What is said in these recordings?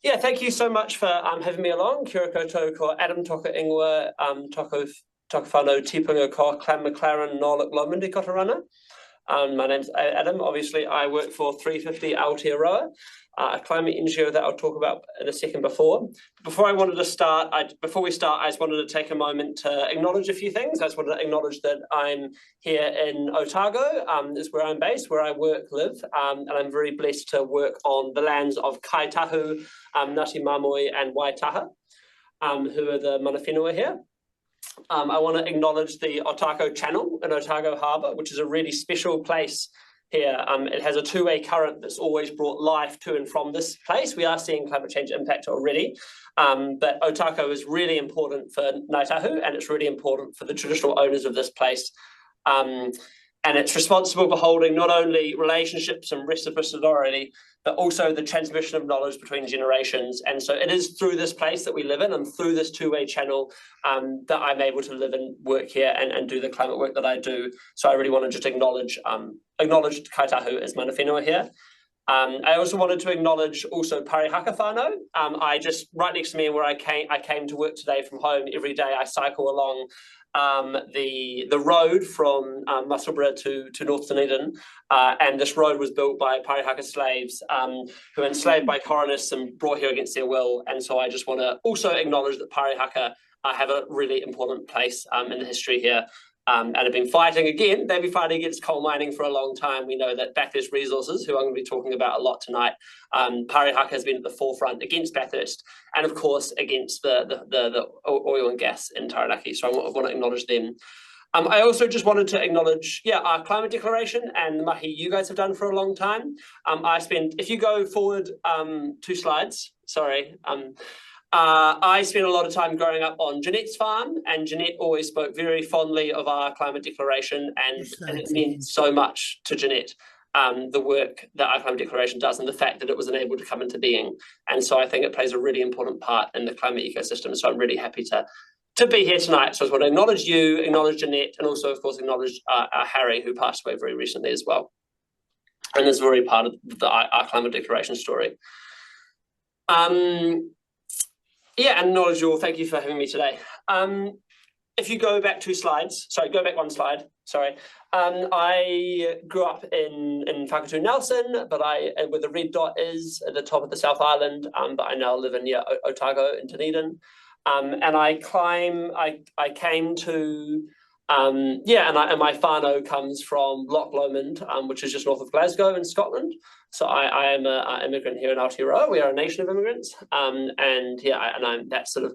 Yeah, thank you so much for having me along. Kia ora koutou ko Adam toka ingoa, toka whanau tipunga ko Clan McLaren Nolik Lomundi Kotarana. My name's Adam. Obviously, I work for 350 Aotearoa, a climate NGO that I'll talk about in a second before. Before we start, I just wanted to take a moment to acknowledge a few things. I just wanted to acknowledge that I'm here in Otago, is where I'm based, where I work, live, and I'm very blessed to work on the lands of Kaitahu, Ngati Mamoi and Waitaha, who are the mana whenua here. I want to acknowledge the Otago Channel in Otago Harbour, which is a really special place here. It has a two-way current that's always brought life to and from this place. We are seeing climate change impact already, but Otago is really important for Ngāi Tahu, and it's really important for the traditional owners of this place. And it's responsible for holding not only relationships and reciprocity, but also the transmission of knowledge between generations. And so it is through this place that we live in and through this two-way channel that I'm able to live and work here and do the climate work that I do. So I really want to just acknowledge Kaitahu as mana whenua here. I also wanted to acknowledge also Parihaka whānau. I just, right next to me where I came to work today from home every day, I cycle along the road from Musselburgh to North Dunedin, and this road was built by Parihaka slaves who were enslaved by colonists and brought here against their will. And so I just want to also acknowledge that Parihaka have a really important place in the history here. And have been fighting again. They've been fighting against coal mining for a long time. We know that Bathurst Resources, who I'm going to be talking about a lot tonight, Parihaka has been at the forefront against Bathurst, and of course against the oil and gas in Taranaki. So I want to acknowledge them. I also just wanted to acknowledge, our climate declaration and the mahi you guys have done for a long time. If you go forward 2 slides, sorry. I spent a lot of time growing up on Jeanette's farm, and Jeanette always spoke very fondly of our climate declaration, and it meant so much to Jeanette, the work that our climate declaration does and the fact that it was able to come into being. And so I think it plays a really important part in the climate ecosystem. So I'm really happy to be here tonight. So I just want to acknowledge you, acknowledge Jeanette, and also, of course, acknowledge Harry, who passed away very recently as well. And is very part of our climate declaration story. And acknowledge you all. Thank you for having me today. If you go back 2 slides, go back 1 slide. I grew up in Whakatū Nelson, but where the red dot is at the top of the South Island, but I now live in Otago in Dunedin. And I came to and my whānau comes from Loch Lomond, which is just north of Glasgow in Scotland. So I am an immigrant here in Aotearoa. We are a nation of immigrants, that's sort of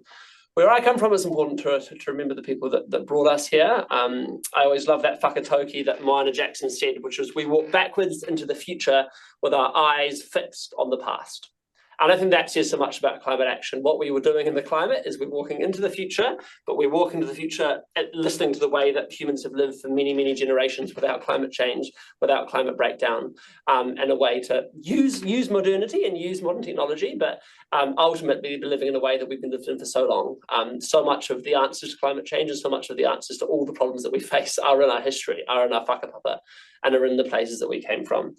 where I come from. It's important to remember the people that brought us here. I always love that whakatauki that Moana Jackson said, which was, we walk backwards into the future with our eyes fixed on the past. And I think that says so much about climate action. What we were doing in the climate is we're walking into the future, but we walk into the future listening to the way that humans have lived for many, many generations without climate change, without climate breakdown, and a way to use modernity and use modern technology, but ultimately be living in a way that we've been lived in for so long. So much of the answers to climate change and so much of the answers to all the problems that we face are in our history, are in our whakapapa, and are in the places that we came from.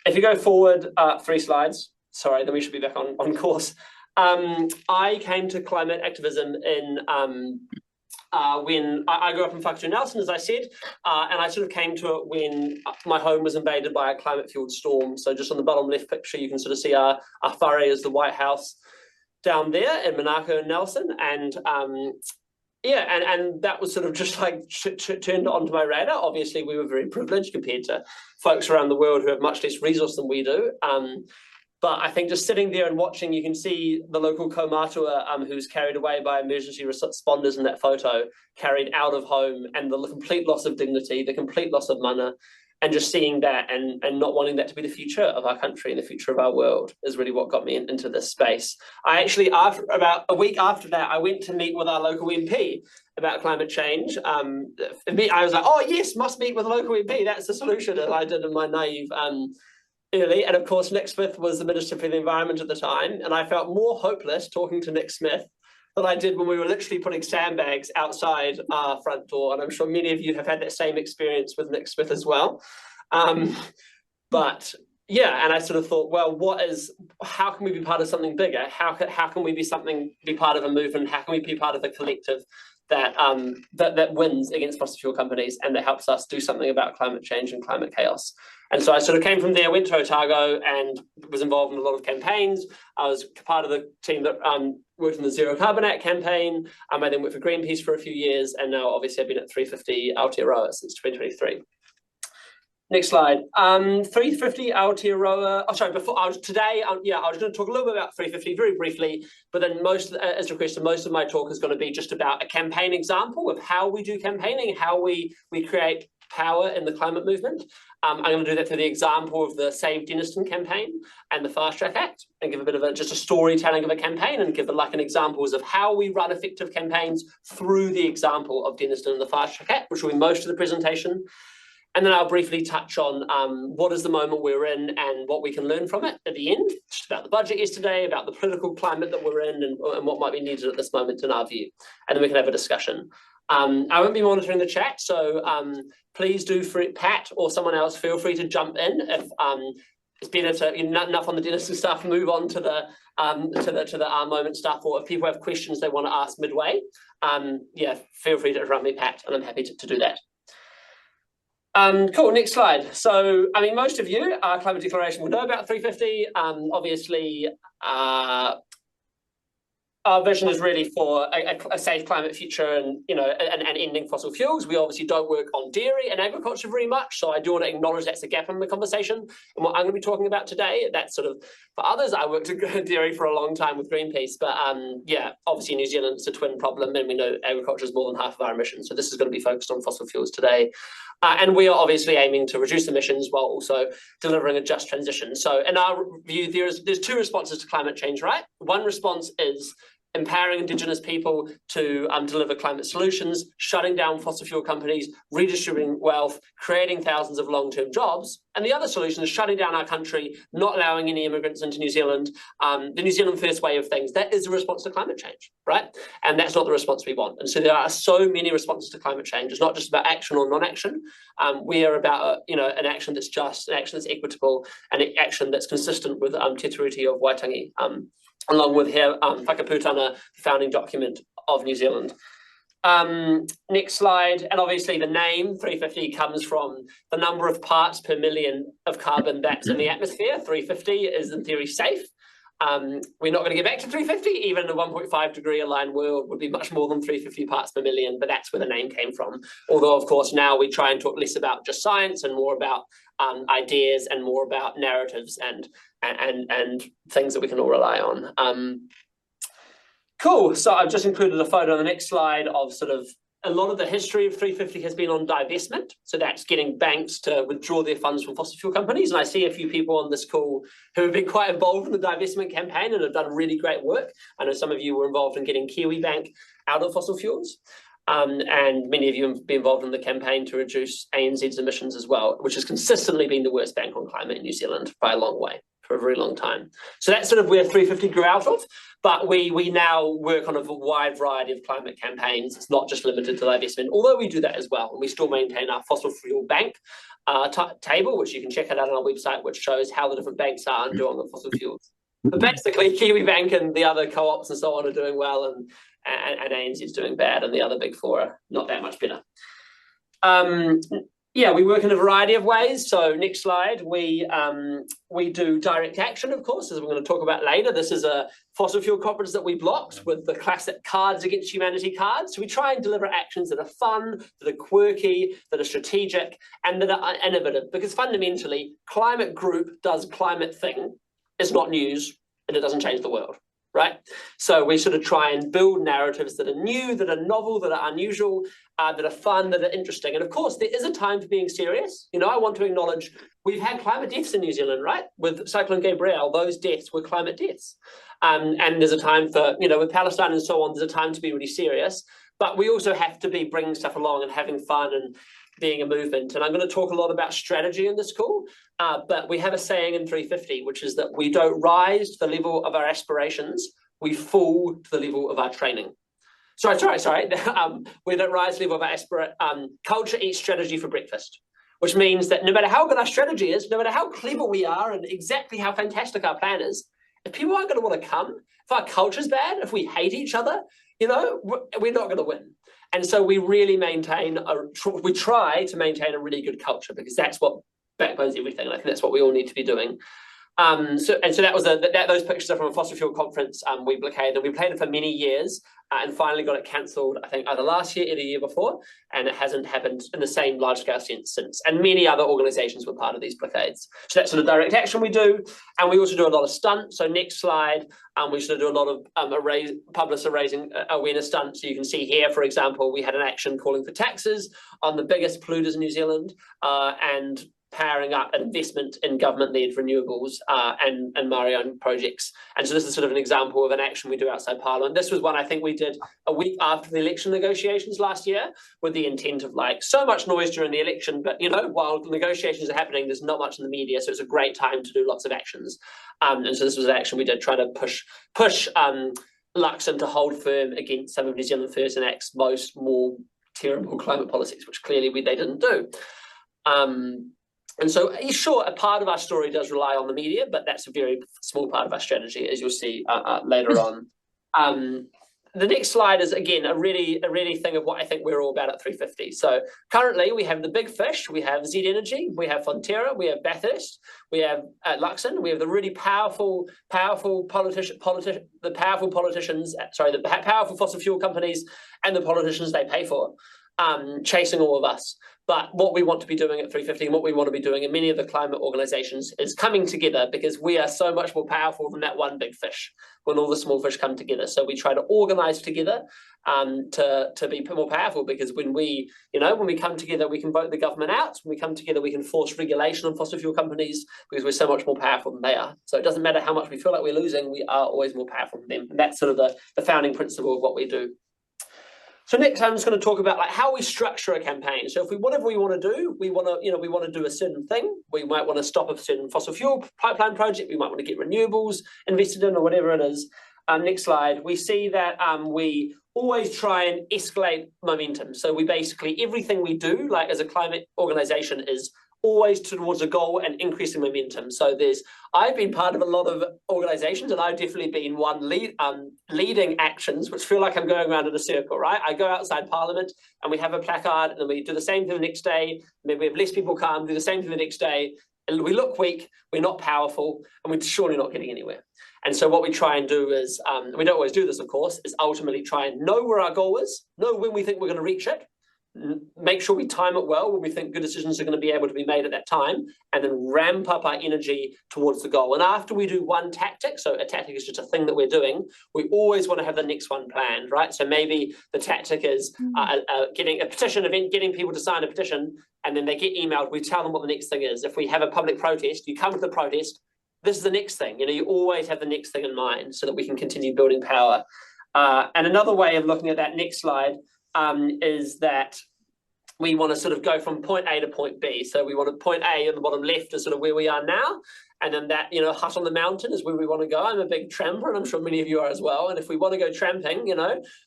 If you go forward 3 slides, sorry, then we should be back on course. I came to climate activism when I grew up in Whakatū Nelson, as I said, and I sort of came to it when my home was invaded by a climate-fueled storm. So just on the bottom left picture, you can sort of see our whare is the White House down there in Manako and Nelson. And and that was sort of just like turned onto my radar. Obviously, we were very privileged compared to folks around the world who have much less resource than we do. But I think just sitting there and watching, you can see the local kaumatua who's carried away by emergency responders in that photo, carried out of home, and the complete loss of dignity, the complete loss of mana, and just seeing that and not wanting that to be the future of our country and the future of our world is really what got me into this space. I actually, about a week after that, I went to meet with our local MP about climate change. I was like, oh yes, must meet with a local MP. That's the solution. And I did in my naive early, and of course Nick Smith was the Minister for the Environment at the time, and I felt more hopeless talking to Nick Smith than I did when we were literally putting sandbags outside our front door, and I'm sure many of you have had that same experience with Nick Smith as well. But yeah, and I sort of thought, well, how can we be part of something bigger? How can we be part of a movement? How can we be part of a collective that that wins against fossil fuel companies and that helps us do something about climate change and climate chaos? And so I sort of came from there, went to Otago and was involved in a lot of campaigns. I was part of the team that worked in the Zero Carbon Act campaign. I then worked for Greenpeace for a few years, and now obviously I've been at 350 Aotearoa since 2023. Next slide. 350 Aotearoa. Oh, sorry. Before I was today, I was going to talk a little bit about 350 very briefly, but then as requested, most of my talk is going to be just about a campaign example of how we do campaigning, how we create power in the climate movement. I'm going to do that through the example of the Save Denniston campaign and the Fast Track Act, and give a bit of just a storytelling of a campaign, and give an examples of how we run effective campaigns through the example of Denniston and the Fast Track Act, which will be most of the presentation. And then I'll briefly touch on what is the moment we're in and what we can learn from it at the end, just about the budget yesterday, about the political climate that we're in, and what might be needed at this moment in our view. And then we can have a discussion. I won't be monitoring the chat, so please do, Pat or someone else, feel free to jump in if it's better to, enough on the Denniston stuff, move on to the our moment stuff, or if people have questions they want to ask midway, feel free to interrupt me, Pat, and I'm happy to do that. Cool, next slide. So, I mean, most of you, our climate declaration will know about 350. Obviously, our vision is really for a safe climate future and, and ending fossil fuels. We obviously don't work on dairy and agriculture very much, so I do want to acknowledge that's a gap in the conversation. And what I'm going to be talking about today, that's sort of, for others, I worked in dairy for a long time with Greenpeace, but obviously New Zealand's a twin problem, and we know agriculture is more than half of our emissions, so this is going to be focused on fossil fuels today. And we are obviously aiming to reduce emissions while also delivering a just transition. So in our view, there's two responses to climate change, right? One response is empowering Indigenous people to deliver climate solutions, shutting down fossil fuel companies, redistributing wealth, creating thousands of long-term jobs. And the other solution is shutting down our country, not allowing any immigrants into New Zealand, the New Zealand first way of things. That is a response to climate change, right? And that's not the response we want. And so there are so many responses to climate change. It's not just about action or non-action. We are about, an action that's just, an action that's equitable, and an action that's consistent with Te Tiriti of Waitangi, along with Whakaputanga, the founding document of New Zealand. Next slide, and obviously the name 350 comes from the number of parts per million of carbon that's in the atmosphere. 350 is in theory safe. We're not going to get back to 350, even in a 1.5 degree aligned world would be much more than 350 parts per million, but that's where the name came from. Although, of course, now we try and talk less about just science and more about ideas and more about narratives and things that we can all rely on. Cool, so I've just included a photo on the next slide of sort of a lot of the history of 350 has been on divestment. So that's getting banks to withdraw their funds from fossil fuel companies. And I see a few people on this call who have been quite involved in the divestment campaign and have done really great work. I know some of you were involved in getting Kiwi Bank out of fossil fuels. And many of you have been involved in the campaign to reduce ANZ's emissions as well, which has consistently been the worst bank on climate in New Zealand by a long way, for a very long time. So that's sort of where 350 grew out of, but we now work on a wide variety of climate campaigns. It's not just limited to divestment, although we do that as well. And we still maintain our fossil fuel bank table, which you can check out on our website, which shows how the different banks are doing on the fossil fuels. But basically, Kiwi Bank and the other co-ops and so on are doing well, and ANZ is doing bad, and the other big four are not that much better. We work in a variety of ways. So next slide, we do direct action, of course, as we're going to talk about later. This is a fossil fuel conference that we blocked with the classic Cards Against Humanity cards. So we try and deliver actions that are fun, that are quirky, that are strategic, and that are innovative, because fundamentally, climate group does climate thing. It's not news, and it doesn't change the world. Right? So we sort of try and build narratives that are new, that are novel, that are unusual, that are fun, that are interesting. And of course, there is a time for being serious. I want to acknowledge we've had climate deaths in New Zealand, right? With Cyclone Gabrielle, those deaths were climate deaths. And there's a time for, with Palestine and so on, there's a time to be really serious. But we also have to be bringing stuff along and having fun and being a movement. And I'm going to talk a lot about strategy in this call, but we have a saying in 350, which is that we don't rise to the level of our aspirations, we fall to the level of our training. Sorry. We don't rise to the level of our culture eats strategy for breakfast. which means that no matter how good our strategy is, no matter how clever we are and exactly how fantastic our plan is, if people aren't going to want to come, if our culture's bad, if we hate each other, we're not going to win. And so we really we try to maintain a really good culture, because that's what backbones everything. And I think that's what we all need to be doing. So that was those pictures are from a fossil fuel conference we blockaded, and we played it for many years and finally got it cancelled, I think either last year or the year before, and it hasn't happened in the same large scale sense since. And many other organisations were part of these blockades. So that's sort of direct action we do, and we also do a lot of stunts. So next slide, we sort of do a lot of public raising awareness stunts. So you can see here, for example, we had an action calling for taxes on the biggest polluters in New Zealand, and powering up an investment in government-led renewables and Māori-owned projects. And so this is sort of an example of an action we do outside Parliament. This was one I think we did a week after the election negotiations last year, with the intent of so much noise during the election, but while negotiations are happening, there's not much in the media, so it's a great time to do lots of actions. And so this was an action we did trying to push Luxon to hold firm against some of New Zealand First and Act's more terrible climate policies, which clearly they didn't do. And so, sure, a part of our story does rely on the media, but that's a very small part of our strategy, as you'll see later on. The next slide is, again, a really thing of what I think we're all about at 350. So currently, we have the big fish, we have Z Energy, we have Fonterra, we have Bathurst, we have Luxon, we have the really powerful fossil fuel companies and the politicians they pay for, chasing all of us. But what we want to be doing at 350 and what we want to be doing in many of the climate organisations is coming together, because we are so much more powerful than that one big fish when all the small fish come together. So we try to organise together to be more powerful, because when we come together, we can vote the government out. When we come together, we can force regulation on fossil fuel companies, because we're so much more powerful than they are. So it doesn't matter how much we feel like we're losing, we are always more powerful than them. And that's sort of the founding principle of what we do. So next, I'm just going to talk about how we structure a campaign. So whatever we want to do, we want to do a certain thing. We might want to stop a certain fossil fuel pipeline project. We might want to get renewables invested in, or whatever it is. Next slide. We see that we always try and escalate momentum. So we basically, everything we do, as a climate organisation, is always towards a goal and increasing momentum. So I've been part of a lot of organisations, and I've definitely been one leading actions which feel like I'm going around in a circle, right? I go outside Parliament and we have a placard, and then we do the same thing the next day. Maybe we have less people come, do the same thing the next day. And we look weak, we're not powerful, and we're surely not getting anywhere. And so what we try and do is, we don't always do this, of course, is ultimately try and know where our goal is, know when we think we're going to reach it, make sure we time it well when we think good decisions are going to be able to be made at that time, and then ramp up our energy towards the goal. And after we do one tactic, so a tactic is just a thing that we're doing, we always want to have the next one planned, right? So maybe the tactic is getting a petition event, getting people to sign a petition, and then they get emailed, we tell them what the next thing is. If we have a public protest, you come to the protest, this is the next thing. You always have the next thing in mind so that we can continue building power. And another way of looking at that next slide is that we want to sort of go from point A to point B. So we want to point A on the bottom left is sort of where we are now. And then that, hut on the mountain is where we want to go. I'm a big tramper, and I'm sure many of you are as well. And if we want to go tramping,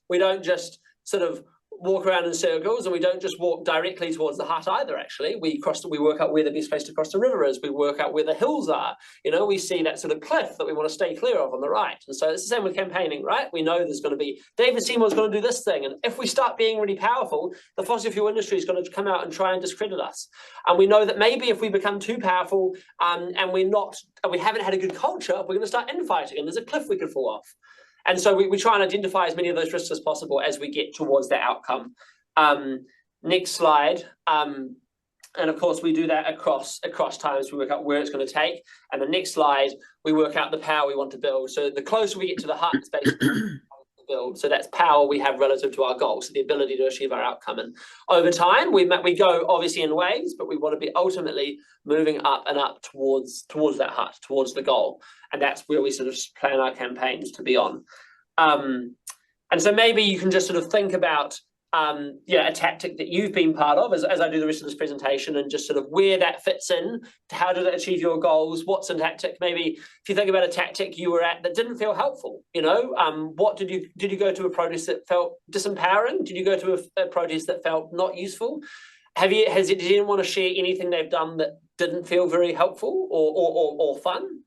we don't just sort of walk around in circles, and we don't just walk directly towards the hut either, actually. We work out where the best place to cross the river is. We work out where the hills are. We see that sort of cliff that we want to stay clear of on the right. And so it's the same with campaigning, right? We know there's going to be, David Seymour's going to do this thing. And if we start being really powerful, the fossil fuel industry is going to come out and try and discredit us. And we know that maybe if we become too powerful and we haven't had a good culture, we're going to start infighting, and there's a cliff we could fall off. And so we try and identify as many of those risks as possible as we get towards that outcome. Next slide. And of course, we do that across times. We work out where it's going to take. And the next slide, we work out the power we want to build. So the closer we get to the hut, it's basically build. So that's power we have relative to our goals, so the ability to achieve our outcome. And over time, we go obviously in waves, but we want to be ultimately moving up and up towards that hut, towards the goal. And that's where we sort of plan our campaigns to be on. And so maybe you can just sort of think about a tactic that you've been part of as I do the rest of this presentation, and just sort of where that fits in, how did it achieve your goals, what's a tactic. Maybe if you think about a tactic you were at that didn't feel helpful, what did you go to a protest that felt disempowering? Did you go to a protest that felt not useful? Does anyone want to share anything they've done that didn't feel very helpful or fun?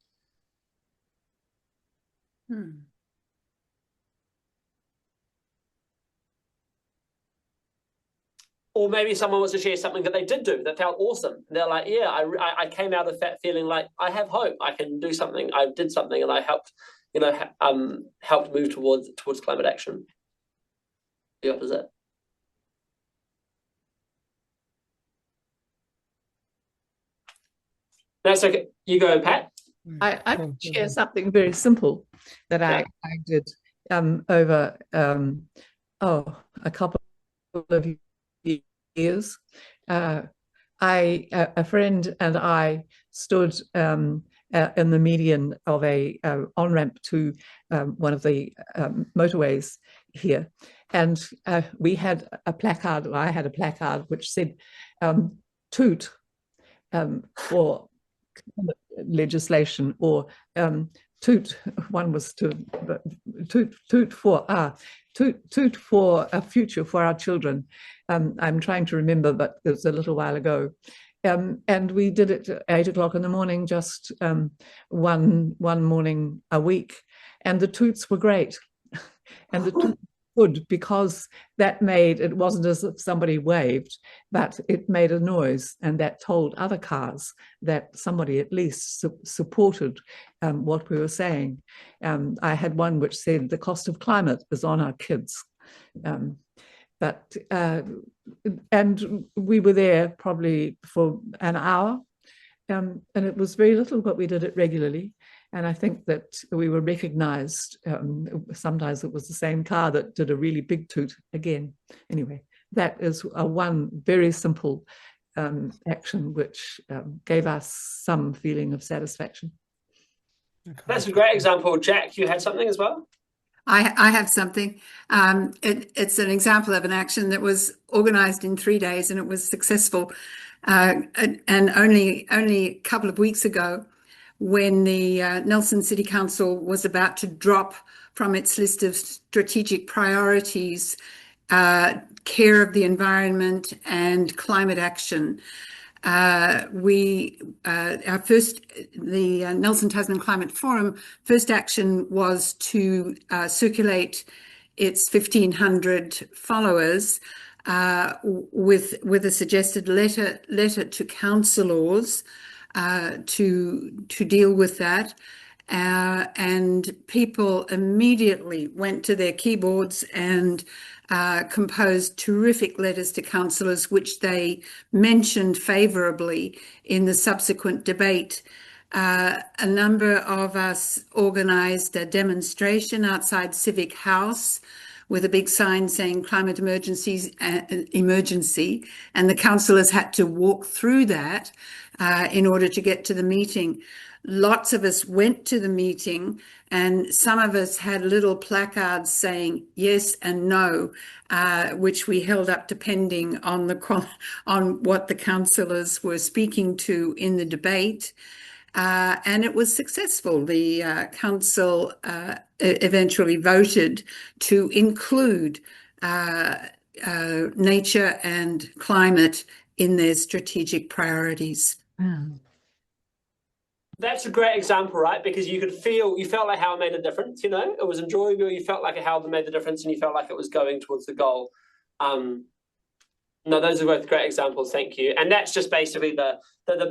Or maybe someone wants to share something that they did do that felt awesome. They're like, yeah, I came out of that feeling like I have hope. I can do something. I did something, and I helped, helped move towards climate action. The opposite. That's okay. You go, Pat. I can share something very simple that I did over a couple of years. A friend and I stood in the median of a on-ramp to one of the motorways here, and we had a placard. I had a placard which said "toot" for legislation, or toot. One was to toot for a future for our children. I'm trying to remember, but it was a little while ago. And we did it at 8 o'clock in the morning, just one morning a week, and the toots were great. And the toots were good because that made, it wasn't as if somebody waved, but it made a noise, and that told other cars that somebody at least supported what we were saying. I had one which said the cost of climate is on our kids. And we were there probably for an hour, and it was very little, but we did it regularly. And I think that we were recognized. Sometimes it was the same car that did a really big toot again. Anyway, that is one very simple action which gave us some feeling of satisfaction. That's a great example. Jack, you had something as well? I have something. It's an example of an action that was organised in 3 days, and it was successful. And only a couple of weeks ago, when the Nelson City Council was about to drop from its list of strategic priorities care of the environment and climate action, the Nelson Tasman Climate Forum first action was to circulate its 1,500 followers with a suggested letter to councillors to deal with that. And people immediately went to their keyboards and composed terrific letters to councillors, which they mentioned favourably in the subsequent debate. A number of us organised a demonstration outside Civic House with a big sign saying climate emergency, and the councillors had to walk through that in order to get to the meeting. Lots of us went to the meeting, and some of us had little placards saying yes and no, which we held up depending on what the councillors were speaking to in the debate. And it was successful. The council eventually voted to include nature and climate in their strategic priorities. That's a great example, right? Because you felt like how it made a difference, it was enjoyable, you felt like how it made the difference, and you felt like it was going towards the goal. No, those are both great examples, thank you. And that's just basically the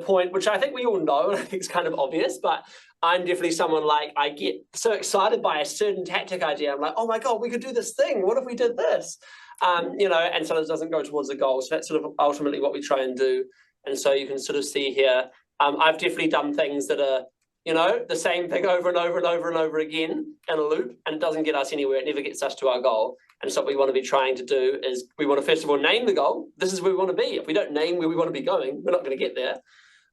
point, which I think we all know, and I think it's kind of obvious, but I'm definitely someone like, I get so excited by a certain tactic idea. I'm like, oh my God, we could do this thing. What if we did this? And sometimes it doesn't go towards the goal. So that's sort of ultimately what we try and do. And so you can sort of see here, I've definitely done things that are, the same thing over and over and over and over again in a loop, and it doesn't get us anywhere. It never gets us to our goal. And so what we want to be trying to do is we want to, first of all, name the goal. This is where we want to be. If we don't name where we want to be going, we're not going to get there.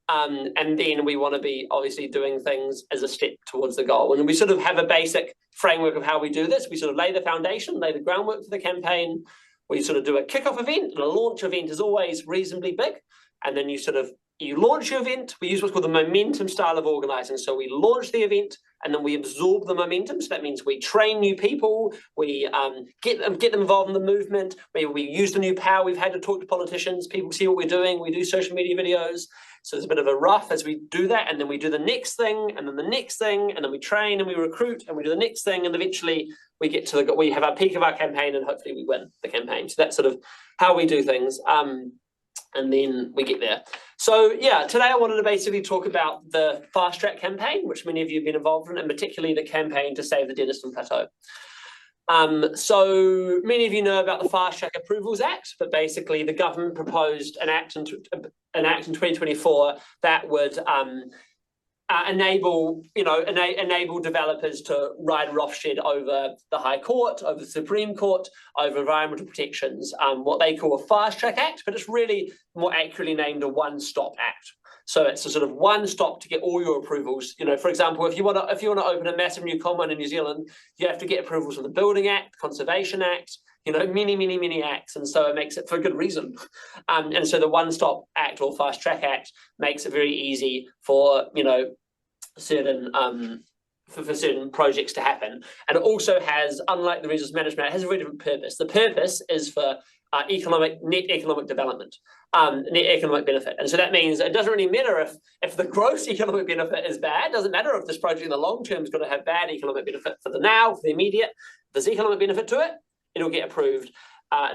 And then we want to be obviously doing things as a step towards the goal. And we sort of have a basic framework of how we do this. We sort of lay the foundation, lay the groundwork for the campaign. We sort of do a kickoff event, and a launch event is always reasonably big. And then you launch your event. We use what's called the momentum style of organising. So we launch the event, and then we absorb the momentum. So that means we train new people, we get them involved in the movement, we use the new power we've had to talk to politicians, people see what we're doing, we do social media videos. So there's a bit of a rough as we do that, and then we do the next thing, and then the next thing, and then we train and we recruit, and we do the next thing, and eventually we get to we have our peak of our campaign, and hopefully we win the campaign. So that's sort of how we do things, and then we get there. So yeah, today I wanted to basically talk about the Fast Track campaign, which many of you have been involved in, and particularly the campaign to save the Denniston Plateau. So many of you know about the Fast Track Approvals Act, but basically the government proposed an act in 2024 that would enable developers to ride roughshed over the High Court, over the Supreme Court, over environmental protections, what they call a Fast Track Act, but it's really more accurately named a One-Stop Act. So it's a sort of one stop to get all your approvals. For example, if you want to open a massive new coal mine in New Zealand, you have to get approvals from the Building Act, Conservation Act, many acts, and so it makes it for good reason. And so the One-Stop Act or Fast Track Act makes it very easy for certain for certain projects to happen. And it also has, unlike the Resource Management, it has a very different purpose. The purpose is for net economic development, net economic benefit. And so that means it doesn't really matter if the gross economic benefit is bad. It doesn't matter if this project in the long term is going to have bad economic benefit for the now, for the immediate. If there's economic benefit to it, it'll get approved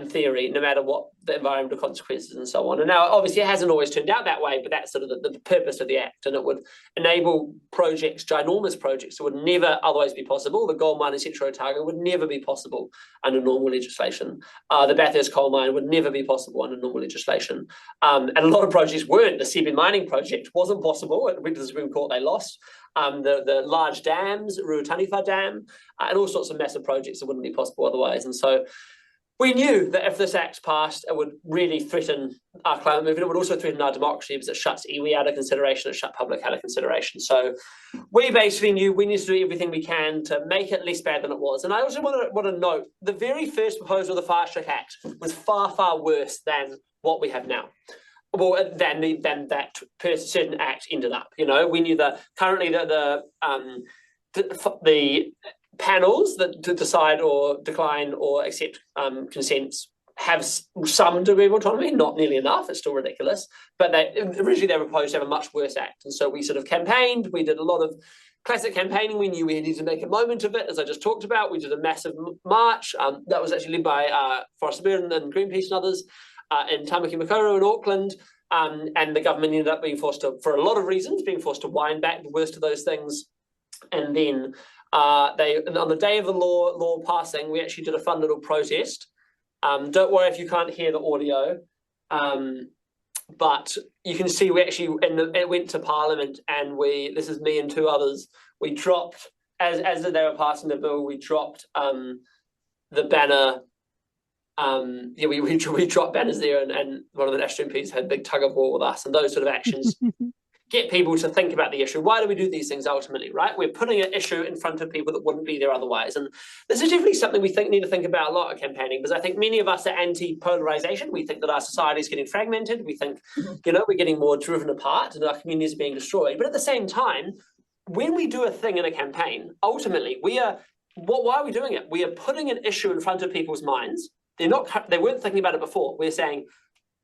in theory, no matter what the environmental consequences and so on. And now, obviously, it hasn't always turned out that way, but that's sort of the purpose of the Act. And it would enable projects, ginormous projects, that would never otherwise be possible. The gold mine in Central Otago would never be possible under normal legislation. The Bathurst coal mine would never be possible under normal legislation. And a lot of projects weren't. The Seabed mining project wasn't possible. It went to the Supreme Court, they lost. The large dams, Ruataniwha Dam, and all sorts of massive projects that wouldn't be possible otherwise. And so we knew that if this act passed, it would really threaten our climate movement. It would also threaten our democracy because it shuts iwi out of consideration, it shut public out of consideration. So we basically knew we need to do everything we can to make it less bad than it was. And I also want to note, the very first proposal of the Fast Track Act was far, far worse than what we have now. Well, than that certain act ended up. We knew that currently the panels that to decide or decline or accept consents have some degree of autonomy, not nearly enough, it's still ridiculous, but originally they were proposed to have a much worse act. And so we sort of campaigned, we did a lot of classic campaigning, we knew we needed to make a moment of it, as I just talked about. We did a massive march, that was actually led by Forest Burn and Greenpeace and others in Tamaki Makaurau in Auckland, and the government ended up being forced to, for a lot of reasons, being forced to wind back the worst of those things. And then on the day of the law passing, we actually did a fun little protest. Don't worry if you can't hear the audio, but you can see we actually it went to Parliament, and this is me and two others. We dropped as they were passing the bill. We dropped the banner. We dropped banners there, and one of the National MPs had a big tug of war with us, and those sort of actions get people to think about the issue. Why do we do these things ultimately, right? We're putting an issue in front of people that wouldn't be there otherwise. And this is definitely something we need to think about a lot at campaigning, because I think many of us are anti-polarization. We think that our society is getting fragmented. We think, we're getting more driven apart and our communities are being destroyed. But at the same time, when we do a thing in a campaign, ultimately, why are we doing it? We are putting an issue in front of people's minds. They weren't thinking about it before. We're saying,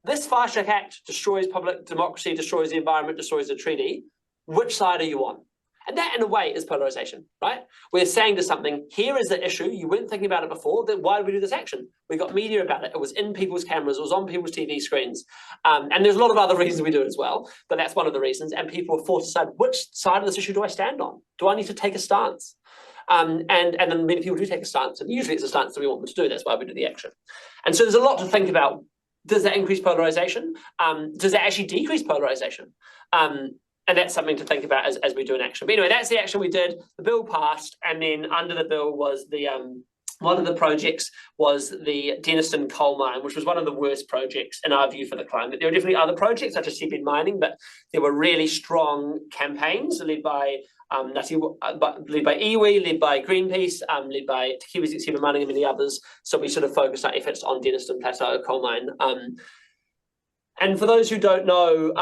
this Fast Track Act destroys public democracy, destroys the environment, destroys the treaty. Which side are you on? And that, in a way, is polarization, right? We're saying to something, here is the issue. You weren't thinking about it before. Then why did we do this action? We got media about it. It was in people's cameras. It was on people's TV screens. And there's a lot of other reasons we do it as well. But that's one of the reasons. And people are forced to decide, which side of this issue do I stand on? Do I need to take a stance? And then many people do take a stance. And usually it's a stance that we want them to do. That's why we do the action. And so there's a lot to think about. Does that increase polarization? Does that actually decrease polarization? And that's something to think about as we do an action. But anyway, that's the action we did. The bill passed, and then under the bill was the one of the projects was the Denniston coal mine, which was one of the worst projects in our view for the climate. There were definitely other projects such as seabed mining, but there were really strong campaigns led by iwi, led by Greenpeace, led by Te Kiwis at Seabed Mining and many others. So we sort of focused our efforts on Denniston Plateau coal mine. And for those who don't know,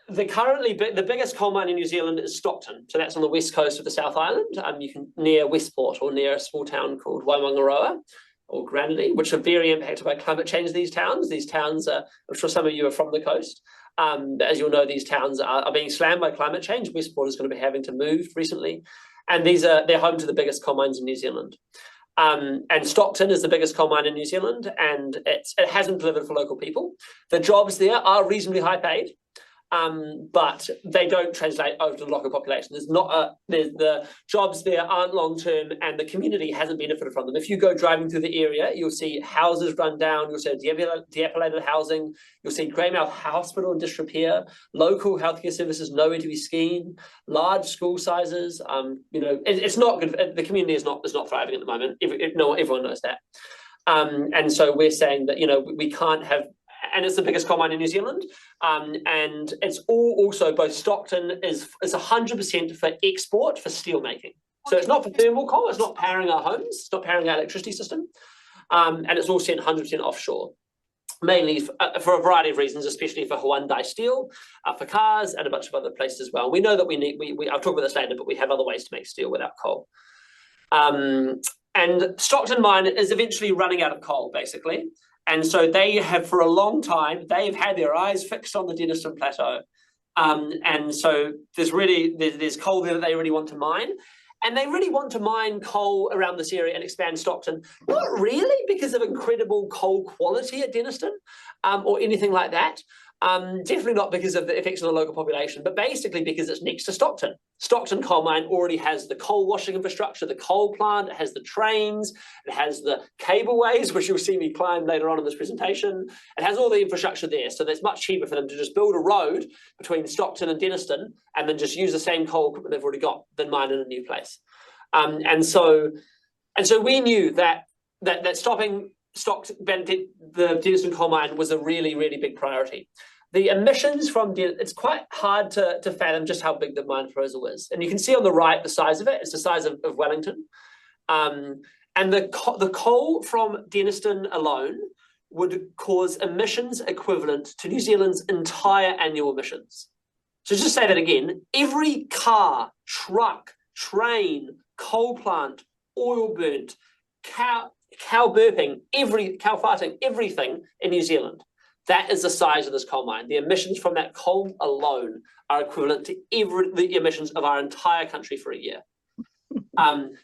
the biggest coal mine in New Zealand is Stockton. So that's on the west coast of the South Island. You can near Westport or near a small town called Waimangaroa or Granity, which are very impacted by climate change. These towns are, I'm sure some of you are from the coast. As you'll know, these towns are being slammed by climate change. Westport is going to be having to move recently. And they're home to the biggest coal mines in New Zealand. And Stockton is the biggest coal mine in New Zealand, and it hasn't delivered for local people. The jobs there are reasonably high paid, but they don't translate over to the local population. The jobs there aren't long term, and the community hasn't benefited from them. If you go driving through the area, you'll see houses run down, you'll see dilapidated housing, you'll see Greymouth Hospital in disrepair, local healthcare services nowhere to be seen, large school sizes. It's not good. The community is not thriving at the moment. Everyone knows that. And so we're saying that we can't have. And it's the biggest coal mine in New Zealand, and it's also both Stockton is 100% for export for steel making. So it's not for thermal coal. It's not powering our homes. It's not powering our electricity system, and it's all sent 100% offshore, mainly for a variety of reasons, especially for Hyundai Steel, for cars, and a bunch of other places as well. We know that I'll talk about this later, but we have other ways to make steel without coal. And Stockton mine is eventually running out of coal, basically. And so they have, for a long time, they've had their eyes fixed on the Denniston Plateau. And so there's coal there that they really want to mine. And they really want to mine coal around this area and expand Stockton, not really because of incredible coal quality at Denniston or anything like that. Definitely not because of the effects on the local population, but basically because it's next to Stockton. Stockton coal mine already has the coal washing infrastructure, the coal plant, it has the trains, it has the cableways, which you'll see me climb later on in this presentation. It has all the infrastructure there, so it's much cheaper for them to just build a road between Stockton and Denniston and then just use the same coal equipment they've already got than mine in a new place. And so we knew that stopping the Denniston coal mine was a really, really big priority. The emissions from it's quite hard to fathom just how big the mine proposal is. And you can see on the right the size of it. It's the size of Wellington. And the coal from Denniston alone would cause emissions equivalent to New Zealand's entire annual emissions. So just say that again. Every car, truck, train, coal plant, oil burnt, cow burping, cow farting, everything in New Zealand. That is the size of this coal mine. The emissions from that coal alone are equivalent to the emissions of our entire country for a year.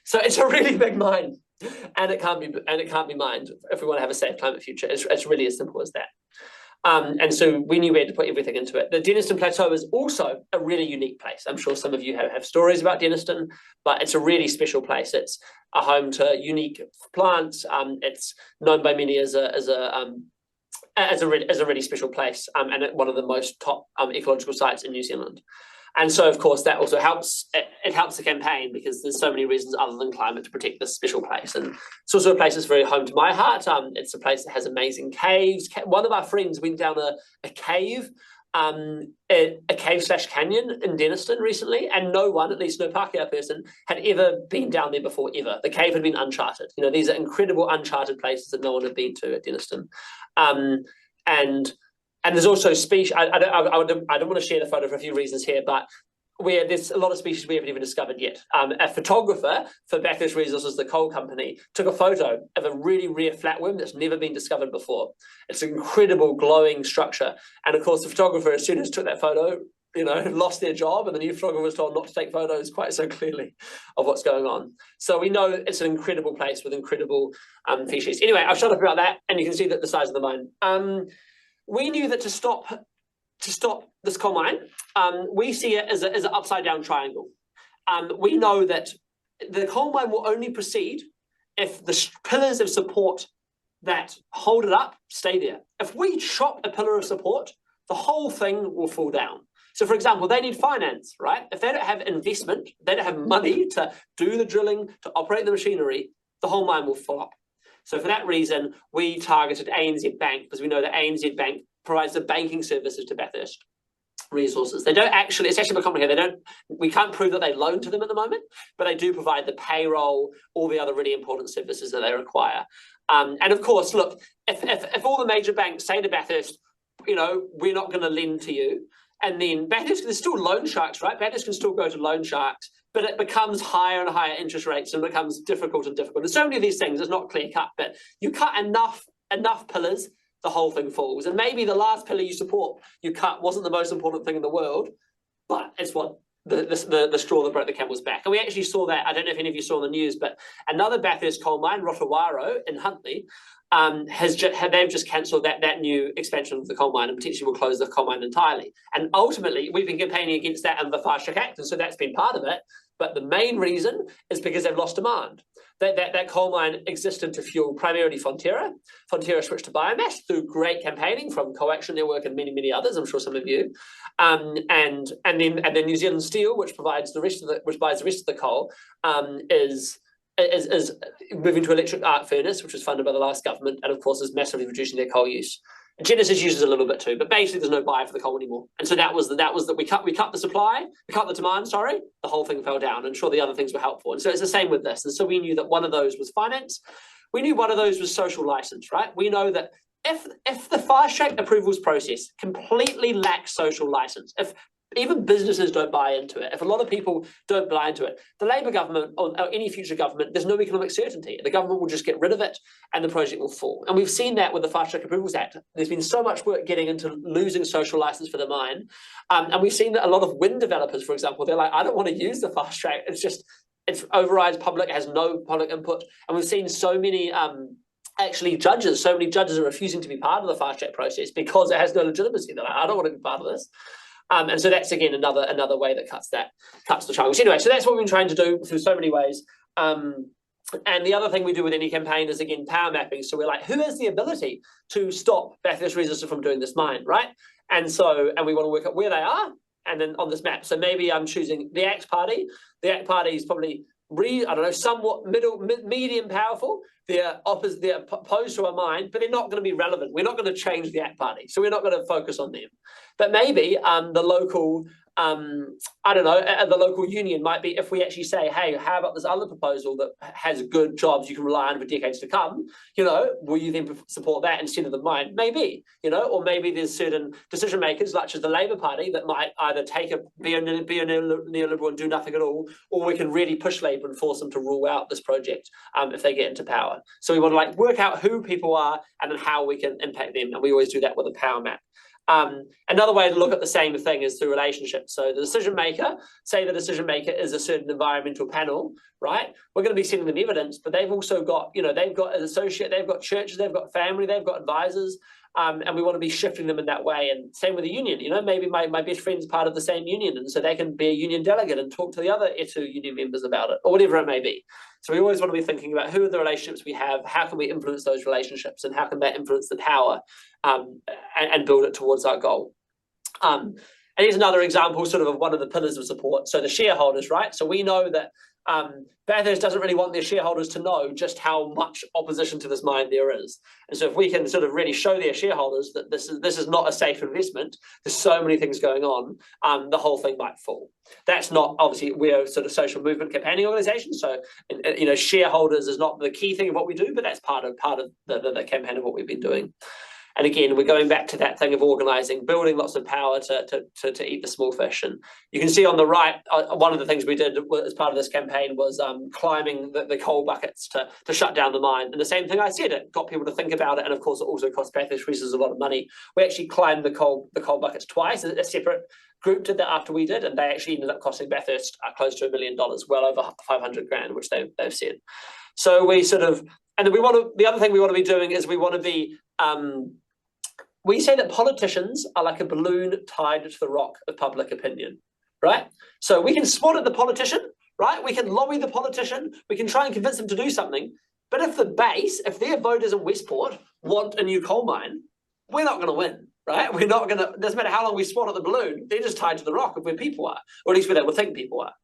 So it's a really big mine, and it can't be mined if we want to have a safe climate future. It's really as simple as that. And so we knew we had to put everything into it. The Denniston Plateau is also a really unique place. I'm sure some of you have stories about Denniston, but it's a really special place. It's a home to unique plants. It's known by many as a really special place, and one of the most top ecological sites in New Zealand. And so, of course, that also helps. It helps the campaign because there's so many reasons other than climate to protect this special place. And it's also a place that's very home to my heart. It's a place that has amazing caves. One of our friends went down a cave, a cave/canyon in Denniston recently, and no one, at least no Pākehā person, had ever been down there before ever. The cave had been uncharted. These are incredible uncharted places that no one had been to at Denniston. And there's also species. I don't want to share the photo for a few reasons here, but where there's a lot of species we haven't even discovered yet. A photographer for Bathurst Resources, the coal company, took a photo of a really rare flatworm that's never been discovered before. It's an incredible glowing structure. And of course, the photographer, as soon as took that photo, lost their job, and the new photographer was told not to take photos quite so clearly of what's going on. So we know it's an incredible place with incredible species. Anyway, I'll shut up about that, and you can see that the size of the mine. We knew that to stop this coal mine, we see it as an upside down triangle. We know that the coal mine will only proceed if the pillars of support that hold it up stay there. If we chop a pillar of support, the whole thing will fall down. So, for example, they need finance, right? If they don't have investment, they don't have money to do the drilling, to operate the machinery, the whole mine will flop. So for that reason, we targeted ANZ Bank because we know that ANZ Bank provides the banking services to Bathurst Resources. They don't actually, it's actually a bit complicated. We can't prove that they loan to them at the moment, but they do provide the payroll, all the other really important services that they require. And of course, look, if all the major banks say to Bathurst, we're not going to lend to you, And then Bathurst, there's still loan sharks, right? Bathurst can still go to loan sharks, but it becomes higher and higher interest rates and becomes difficult and difficult. There's so many of these things, it's not clear cut, but you cut enough pillars, the whole thing falls. And maybe the last pillar you cut wasn't the most important thing in the world, but it's what the straw that broke the camel's back. And we actually saw that, I don't know if any of you saw the news, but another Bathurst coal mine, Aotearoa in Huntly, they've just cancelled that new expansion of the coal mine and potentially will close the coal mine entirely. And ultimately, we've been campaigning against that under the Fast Track Act, and so that's been part of it. But the main reason is because they've lost demand. That coal mine existed to fuel primarily Fonterra. Fonterra switched to biomass through great campaigning from Co-Action Network and many others. I'm sure some of you. And then New Zealand Steel, which buys the rest of the coal, is moving to electric arc furnace, which was funded by the last government, and of course is massively reducing their coal use. Genesis uses a little bit too, but basically there's no buyer for the coal anymore. And so that was that we cut the supply, we cut the demand, sorry, the whole thing fell down. And sure, the other things were helpful. And so it's the same with this. And so we knew that one of those was finance. We knew one of those was social license, right? We know that if the fast track approvals process completely lacks social license, if even businesses don't buy into it, if a lot of people don't buy into it, the Labour government or any future government, there's no economic certainty. The government will just get rid of it and the project will fall. And we've seen that with the Fast Track Approvals Act. There's been so much work getting into losing social license for the mine. And we've seen that a lot of wind developers, for example, they're like, I don't want to use the fast track. It overrides public, it has no public input. And we've seen so many judges are refusing to be part of the fast track process because it has no legitimacy. They're like, I don't want to be part of this. And so that's, again, another way that cuts the triangle. So anyway, so that's what we've been trying to do through so many ways. And the other thing we do with any campaign is, again, power mapping. So we're like, who has the ability to stop Bathurst Resistance from doing this mine, right? And we want to work out where they are, and then on this map. So maybe I'm choosing the ACT Party. The ACT Party is probably, somewhat medium powerful. They're opposed to a mine, but they're not going to be relevant. We're not going to change the ACT Party, so we're not going to focus on them. But maybe the local, the local union might be, if we actually say, hey, how about this other proposal that has good jobs you can rely on for decades to come, will you then support that instead of the mine? Maybe, or maybe there's certain decision makers, such as the Labour Party, that might either be a neoliberal and do nothing at all, or we can really push Labour and force them to rule out this project if they get into power. So we want to work out who people are and then how we can impact them. And we always do that with a power map. Another way to look at the same thing is through relationships. So the decision maker, say the decision maker is a certain environmental panel, right? We're going to be sending them evidence, but they've also got, they've got an associate, they've got churches, they've got family, they've got advisors, and we want to be shifting them in that way. And same with the union, maybe my best friend's part of the same union, and so they can be a union delegate and talk to the other ETU union members about it, or whatever it may be. So we always want to be thinking about who are the relationships we have, how can we influence those relationships, and how can that influence the power and build it towards our goal. And here's another example sort of one of the pillars of support. So the shareholders, right? So we know that Bathurst doesn't really want their shareholders to know just how much opposition to this mine there is. And so if we can sort of really show their shareholders that this is not a safe investment, there's so many things going on, the whole thing might fall. That's not, obviously, we're a sort of social movement campaigning organisation, so shareholders is not the key thing of what we do, but that's part of the campaign of what we've been doing. And again, we're going back to that thing of organising, building lots of power to eat the small fish. And you can see on the right, one of the things we did as part of this campaign was climbing the coal buckets to shut down the mine. And the same thing I said, it got people to think about it. And of course, it also cost Bathurst Resources a lot of money. We actually climbed the coal buckets twice. A separate group did that after we did, and they actually ended up costing Bathurst close to $1 million, well over 500 grand, which they've said. So we sort of, and then the other thing we want to be doing is we want to be, we say that politicians are like a balloon tied to the rock of public opinion, right? So we can spot at the politician, right? We can lobby the politician. We can try and convince them to do something. But if their voters in Westport want a new coal mine, we're not going to win, right? We're not going to, doesn't matter how long we spot at the balloon, they're just tied to the rock of where people are, or at least where they will think people are.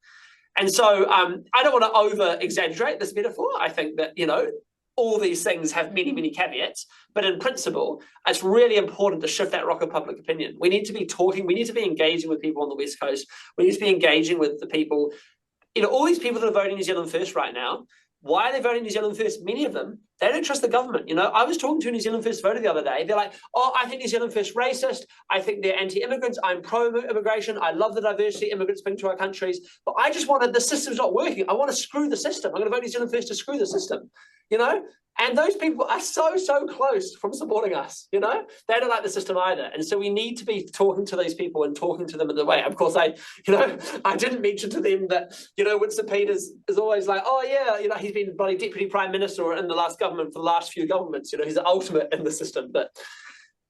And so I don't want to over-exaggerate this metaphor. I think that, all these things have many, many caveats, but in principle, it's really important to shift that rock of public opinion. We need to be talking, we need to be engaging with people on the West Coast. We need to be engaging with the people, all these people that are voting New Zealand First right now, Why are they voting New Zealand First? Many of them, they don't trust the government. I was talking to a New Zealand First voter the other day. They're like, oh, I think New Zealand First racist. I think they're anti-immigrants. I'm pro-immigration. I love the diversity immigrants bring to our countries. But I just wanted, the system's not working. I want to screw the system. I'm going to vote New Zealand First to screw the system, And those people are so close from supporting us, They don't like the system either. And so we need to be talking to these people and talking to them in the way. Of course, I didn't mention to them that, Winston Peters is always like, oh yeah, he's been bloody deputy prime minister in the last government for the last few governments. He's the ultimate in the system. But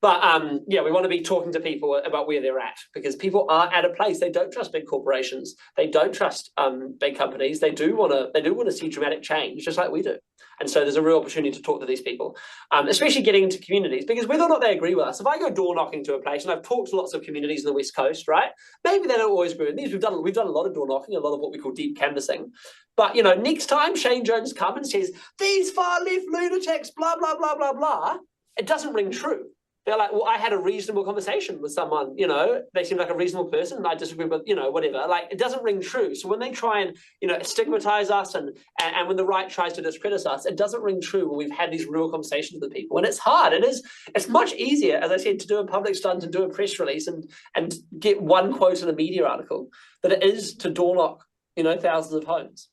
we want to be talking to people about where they're at, because people are at a place. They don't trust big corporations. They don't trust big companies. They do want to see dramatic change, just like we do. And so there's a real opportunity to talk to these people, especially getting into communities, because whether or not they agree with us, if I go door knocking to a place, and I've talked to lots of communities in the West Coast, right? Maybe they don't always agree with these. We've done a lot of door knocking, a lot of what we call deep canvassing. But next time Shane Jones comes and says, these far left lunatics, blah, blah, blah, blah, blah, it doesn't ring true. They're like, well, I had a reasonable conversation with someone, they seem like a reasonable person, and I disagree with, whatever. Like, it doesn't ring true. So when they try and, stigmatize us and when the right tries to discredit us, it doesn't ring true when we've had these real conversations with people. And it's hard. It's much easier, as I said, to do a public stunt and do a press release and get one quote in a media article than it is to door knock, thousands of homes.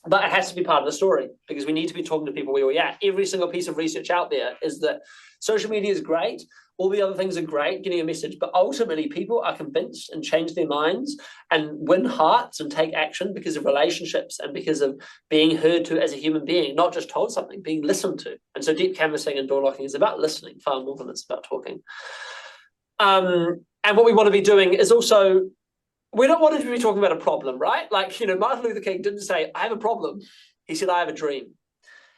But it has to be part of the story, because we need to be talking to people where we're at. Every single piece of research out there is that social media is great. All the other things are great, getting a message. But ultimately, people are convinced and change their minds and win hearts and take action because of relationships and because of being heard to as a human being, not just told something, being listened to. And so deep canvassing and door knocking is about listening far more than it's about talking. And what we want to be doing is also, we don't want to be talking about a problem, right? Like, Martin Luther King didn't say, I have a problem. He said, I have a dream.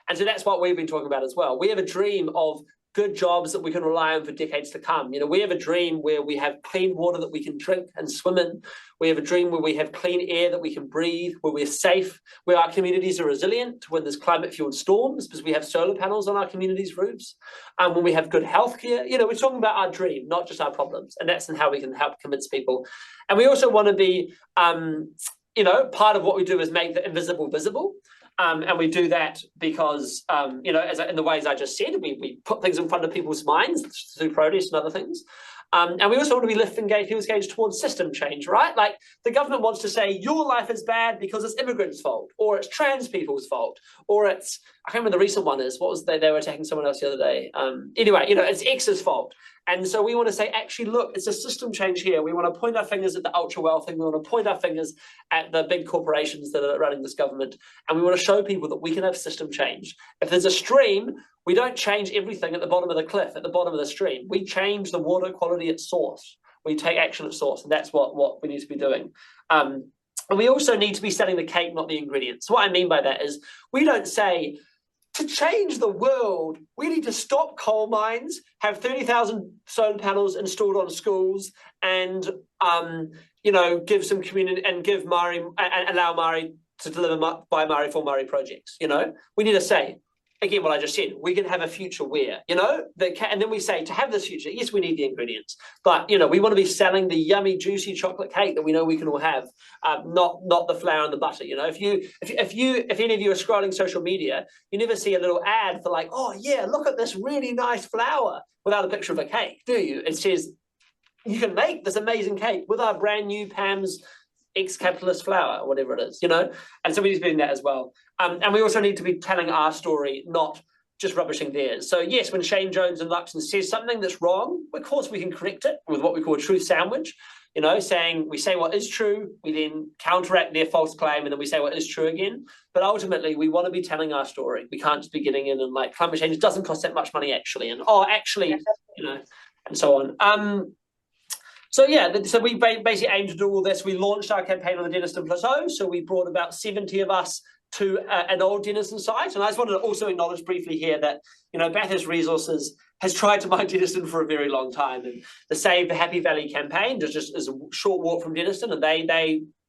And so that's what we've been talking about as well. We have a dream of good jobs that we can rely on for decades to come. We have a dream where we have clean water that we can drink and swim in. We have a dream where we have clean air that we can breathe, where we're safe, where our communities are resilient when there's climate-fueled storms, because we have solar panels on our communities' roofs, and when we have good healthcare. We're talking about our dream, not just our problems, and that's how we can help convince people. And we also want to be, part of what we do is make the invisible visible. And we do that because, in the ways I just said, we put things in front of people's minds through protests and other things. And we also want to be lifting people's gaze towards system change, right? Like, the government wants to say your life is bad because it's immigrants' fault, or it's trans people's fault, or it's, I can't remember the recent one is, what was they were attacking someone else the other day. Anyway, it's X's fault. And so we want to say, actually, look, it's a system change here. We want to point our fingers at the ultra wealthy. We want to point our fingers at the big corporations that are running this government. And we want to show people that we can have system change. If there's a stream, we don't change everything at the bottom of the cliff, at the bottom of the stream. We change the water quality at source. We take action at source, and that's what we need to be doing. And we also need to be selling the cake, not the ingredients. So what I mean by that is, we don't say, to change the world, we need to stop coal mines, have 30,000 solar panels installed on schools, and give some community and give Māori and allow Māori to deliver by Māori for Māori projects. We need to say, again, what I just said, we can have a future where, and then we say, to have this future, yes, we need the ingredients, but, we want to be selling the yummy, juicy chocolate cake that we know we can all have, not the flour and the butter. If any of you are scrolling social media, you never see a little ad for like, oh yeah, look at this really nice flour without a picture of a cake, do you? It says, you can make this amazing cake with our brand new Pam's ex-capitalist flour, or whatever it is, and so we need to be doing that as well. And we also need to be telling our story, not just rubbishing theirs. So yes, when Shane Jones in Luxon says something that's wrong, of course we can correct it with what we call a truth sandwich, saying we say what is true, we then counteract their false claim, and then we say what is true again. But ultimately, we want to be telling our story. We can't just be getting in and like, climate change doesn't cost that much money actually, and and so on. So we basically aim to do all this. We launched our campaign on the Denniston Plateau. So we brought about 70 of us to an old Denniston site. And I just wanted to also acknowledge briefly here that, Bathurst Resources has tried to mine Denniston for a very long time. And the Save the Happy Valley campaign just is a short walk from Denniston. And they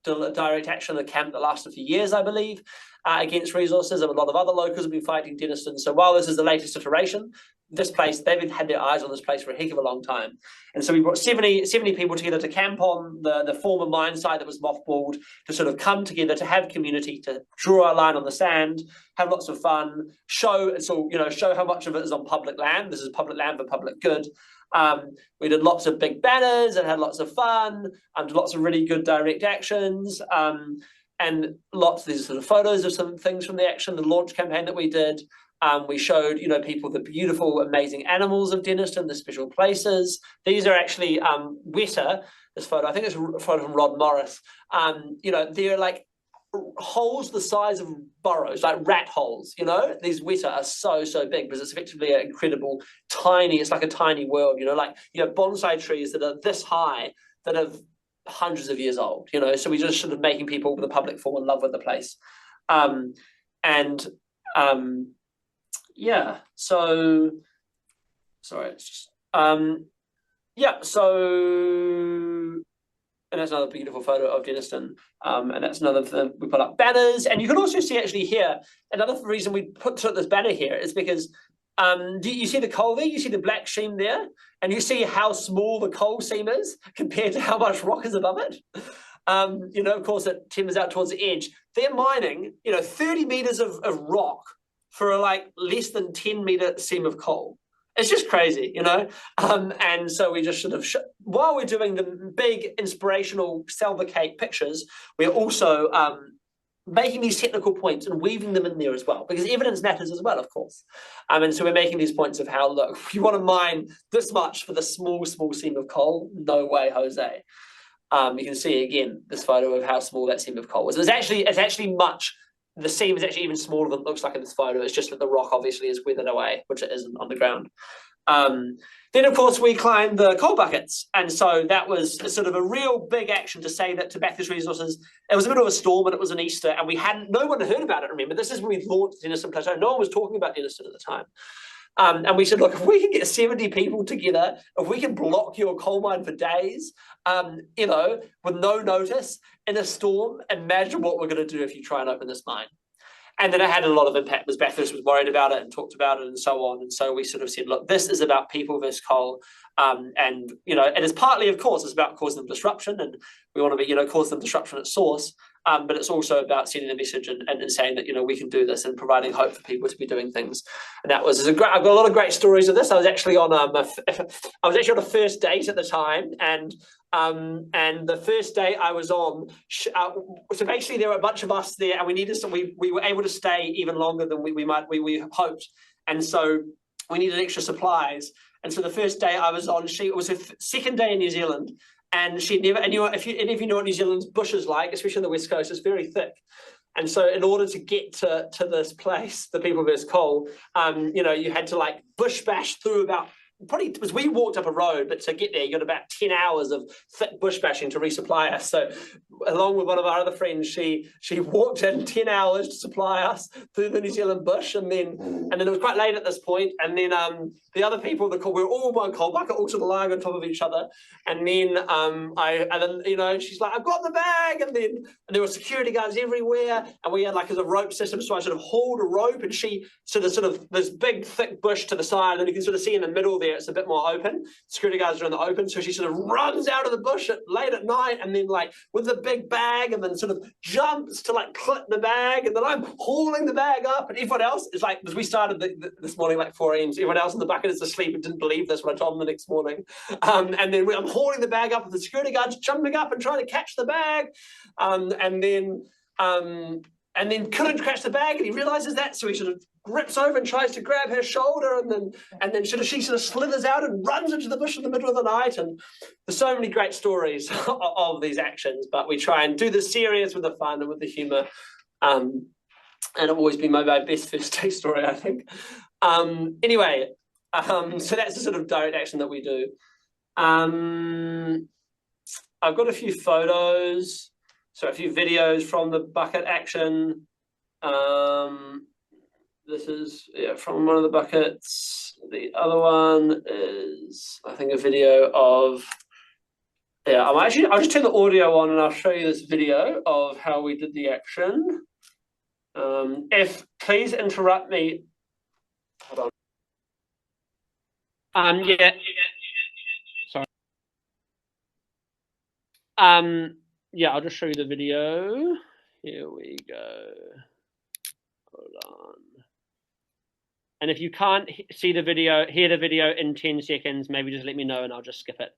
did a direct action in the camp that lasted for years, I believe, against resources. And a lot of other locals have been fighting Denniston. So while this is the latest iteration, this place, they've had their eyes on this place for a heck of a long time. And so we brought 70 people together to camp on the former mine site that was mothballed, to sort of come together, to have community, to draw a line on the sand, have lots of fun, show how much of it is on public land. This is public land for public good. We did lots of big banners and had lots of fun, did lots of really good direct actions, and lots of these sort of photos of some things from the action, the launch campaign that we did. We showed, people the beautiful, amazing animals of Denniston, the special places. These are actually weta. This photo, I think it's a photo from Rod Morris. They're like holes the size of burrows, like rat holes. These weta are so big because it's effectively an incredible tiny. It's like a tiny world. Bonsai trees that are this high that have hundreds of years old. So we just sort of making people, the public, fall in love with the place, yeah, so sorry, it's just and that's another beautiful photo of Denniston, and that's another thing. We put up banners, and you can also see actually here, another reason we put this banner here is because do you see the coal there? You see the black seam there, and you see how small the coal seam is compared to how much rock is above it. Of course, it timbers out towards the edge. They're mining, 30 meters of rock for like less than 10-meter seam of coal. It's just crazy, and so we just sort of, while we're doing the big inspirational Salvacate pictures, we're also making these technical points and weaving them in there as well, because evidence matters as well, of course. And so we're making these points of how, look, if you want to mine this much for the small seam of coal, no way, Jose. You can see again this photo of how small that seam of coal was. It's actually much. The seam is actually even smaller than it looks like in this photo. It's just that the rock obviously is weathered away, which it isn't on the ground. Then, of course, we climbed the coal buckets. And so that was sort of a real big action to say that to Bathurst Resources, it was a bit of a storm and it was an Easter, and no one had heard about it, remember. This is when we launched Denniston Plateau. No one was talking about Denniston at the time. And we said, look, if we can get 70 people together, if we can block your coal mine for days, with no notice in a storm, imagine what we're going to do if you try and open this mine. And then it had a lot of impact because Bathurst was worried about it and talked about it and so on. And so we sort of said, look, this is about people versus coal. And it's partly, of course, it's about causing them disruption, and we want to be, cause them disruption at source. But it's also about sending a message and saying that, we can do this and providing hope for people to be doing things. And that was I've got a lot of great stories of this. I was actually on a first date at the time, and the first day I was on, so basically there were a bunch of us there, and we were able to stay even longer than we hoped, and so we needed extra supplies. And so the first day I was on, it was her second day in New Zealand, and she'd never, and if you know what New Zealand's bush is like, especially on the west coast, it's very thick. And so in order to get to this place, the people versus coal, you had to like bush bash through about, probably, because we walked up a road, but to get there, you got about 10 hours of thick bush bashing to resupply us. So along with one of our other friends, she walked in 10 hours to supply us through the New Zealand bush. And then it was quite late at this point. And then the other people, we were all one coal bucket, all sort of lying on top of each other. And then she's like, I've got the bag. And there were security guards everywhere. And we had like a rope system. So I sort of hauled a rope, and she sort of this big thick bush to the side. And you can sort of see in the middle there, it's a bit more open. Security guards are in the open, so she sort of runs out of the bush late at night, and then like with the big bag, and then sort of jumps to like clip the bag, and then I'm hauling the bag up, and everyone else is like, because we started this morning like 4 a.m. So everyone else in the bucket is asleep and didn't believe this when I told them the next morning. And then I'm hauling the bag up with the security guards jumping up and trying to catch the bag, and then couldn't catch the bag, and he realizes that, so he sort of grips over and tries to grab her shoulder, and then she sort of slithers out and runs into the bush in the middle of the night. And there's so many great stories of these actions, but we try and do the serious with the fun and with the humour. And it'll always be my best first day story, I think. Anyway, so that's the sort of direct action that we do. I've got a few photos, so a few videos from the bucket action. This is from one of the buckets. The other one is, I think, a video of, I'll just turn the audio on and I'll show you this video of how we did the action. Please interrupt me. Hold on. Yeah. Sorry. Yeah, I'll just show you the video. Here we go. Hold on. And if you can't see the video, hear the video in 10 seconds, maybe just let me know and I'll just skip it.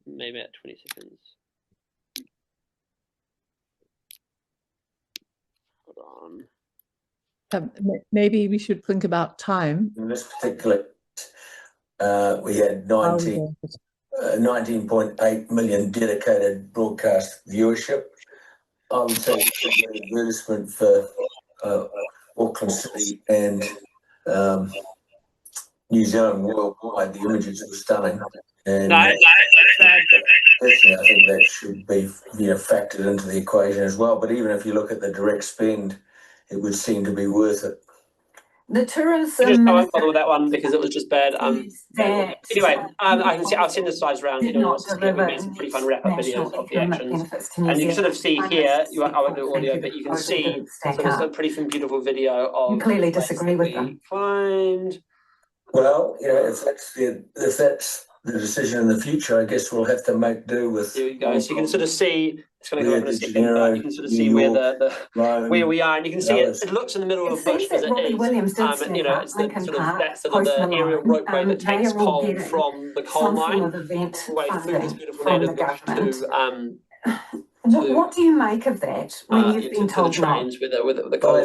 Maybe at 20 seconds. Hold on. Maybe we should think about time. In this particular, we had 19.8 million dedicated broadcast viewership. I would say it's an advertisement for Auckland City and New Zealand worldwide. The images were stunning. And personally, I think that should be factored into the equation as well. But even if you look at the direct spend, it would seem to be worth it. The tourism. I won't bother with that one because it was just bad. Anyway, I can see. I'll send the slides around. We made some pretty fun wrap-up videos of the actions, and you can sort of see here. I won't do audio, but you can see sort of a pretty beautiful video of. You clearly disagree with them. Find. Well, if that's the decision in the future, I guess we'll have to make do with. There you go. So you can sort of see. It's going to go up in a second, but you can sort of see where where we are, and you can see it looks in the middle of bush as it is. It's that's the aerial ropeway that takes coal from the coal mine all the way through this beautiful native bush to what do you make of that when you've been told the trains with the coal?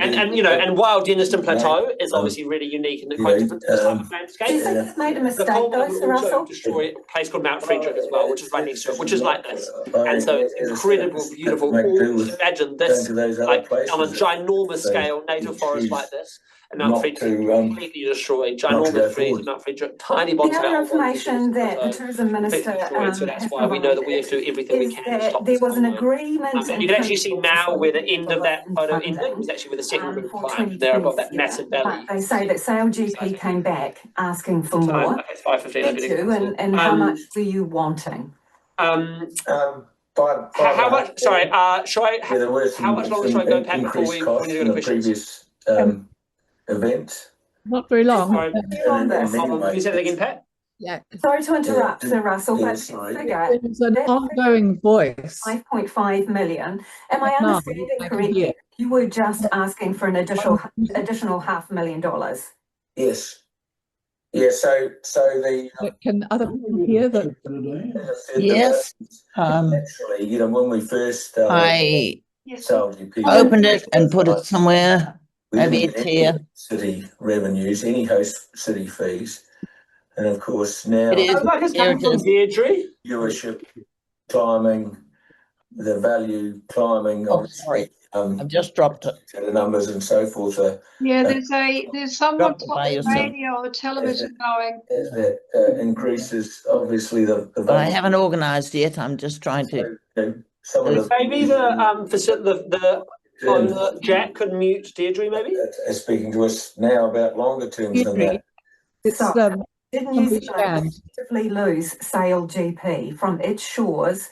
And while Denniston Plateau is obviously really unique and quite different to the landscape, do you think it's made a mistake though, Russell? Destroy a place called Mount Frederick as well, which is right next to it, which is like this. And so it's incredible, beautiful. Imagine this like on a ginormous scale, native forest like this. And Mount Frederick completely destroyed, ginormous trees, Mount Frederick, tiny bonsai. The other information that the tourism minister so that's why we know that we have to do everything we can to stop there was an agreement. And you can actually see now where the end of that photo ended was actually with the second group climbed there above that massive valley. They say that Sale GP came back asking for more. Okay, it's 5:15. And how much were you wanting? How much? Sorry, how much longer should I go, Pat, before we go to questions? Event. Not very long. Sorry. Can you say that again, Pat? Yeah. Sorry to interrupt, Sir Russell, but figure it's an ongoing voice. 5.5 million. Am I understanding correctly? You were just asking for an additional $500,000. Yes. Yeah. So the can other people hear that? Yes. Actually, when we first I opened it and put it somewhere. Maybe it's here. City revenues, any host city fees, and of course now it is. Deirdre. Viewership climbing, the value climbing. Oh, sorry, I've just dropped it. The numbers and so forth. There's someone on radio or television going. As that increases, obviously the I haven't organised yet. I'm just trying to. Some of maybe Jack could mute Deirdre, maybe? Speaking to us now about longer terms than that. Didn't New Zealand effectively lose Sale GP from its shores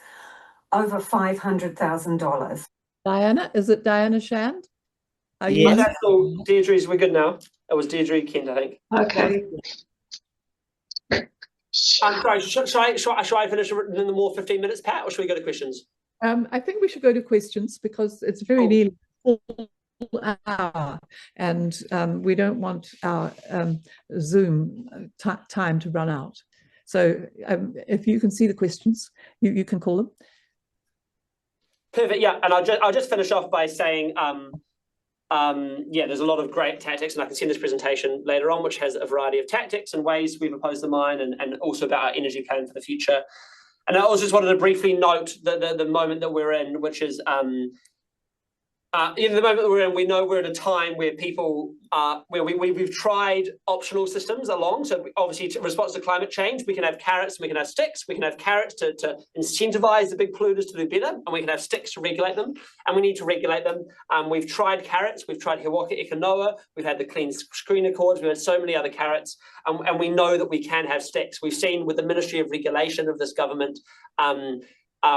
over $500,000? Diana, is it Diana Shand? Yes. That's all. Deirdre's, we're good now. It was Deirdre Kent, I think. Okay. Sorry, shall I finish in the more 15 minutes, Pat, or should we go to questions? I think we should go to questions because it's very nearly full hour, and we don't want our Zoom time to run out. So if you can see the questions, you can call them. Perfect. Yeah, and I'll just finish off by saying, there's a lot of great tactics, and I can see in this presentation later on, which has a variety of tactics and ways we've opposed the mine, and also about our energy plan for the future. And I also just wanted to briefly note the moment that we're in, which is the moment that we're in. We know we're at a time where people where we've tried optional systems along. So obviously, in response to climate change, we can have carrots and we can have sticks. We can have carrots to incentivize the big polluters to do better, and we can have sticks to regulate them. And we need to regulate them. We've tried carrots. We've tried Hiwaka Ekanoa. We've had the clean screen accords. We've had so many other carrots, and we know that we can have sticks. We've seen with the Ministry of Regulation of this government.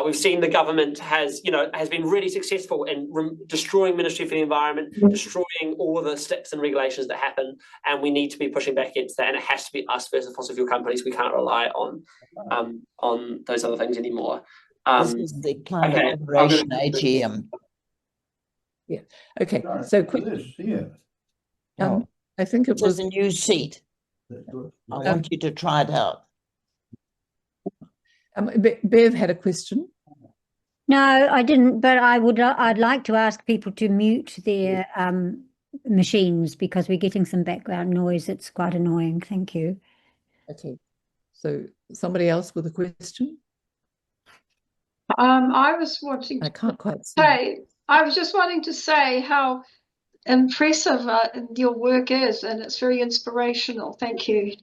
We've seen the government has been really successful in destroying Ministry for the Environment, destroying all of the steps and regulations that happen, and we need to be pushing back against that. And it has to be us versus fossil fuel companies. We can't rely on those other things anymore. This is the climate operation AGM. Yeah. Okay. So quick. I think it was a new seat. I want you to try it out. Bev had a question. No, I didn't, but I'd like to ask people to mute their machines because we're getting some background noise. It's quite annoying. Thank you. Okay. So somebody else with a question? I was wanting I can't quite say, I was just wanting to say how impressive your work is, and it's very inspirational. Thank you.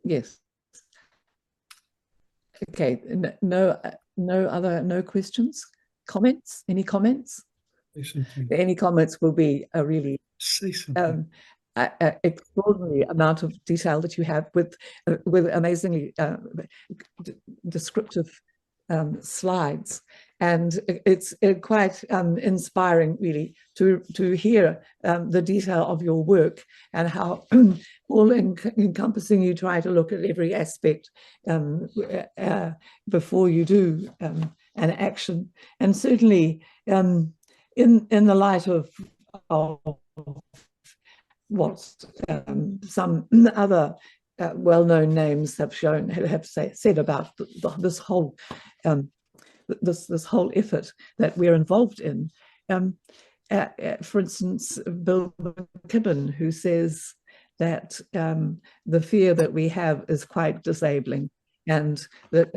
Yes. Okay, no questions, comments, any comments? Any comments will be a really extraordinary amount of detail that you have with amazingly descriptive slides, and it's quite inspiring really to hear the detail of your work and how all encompassing you try to look at every aspect before you do an action. And certainly in the light of what some other well-known names have said about this whole this whole effort that we're involved in. For instance, Bill McKibben, who says that the fear that we have is quite disabling, and that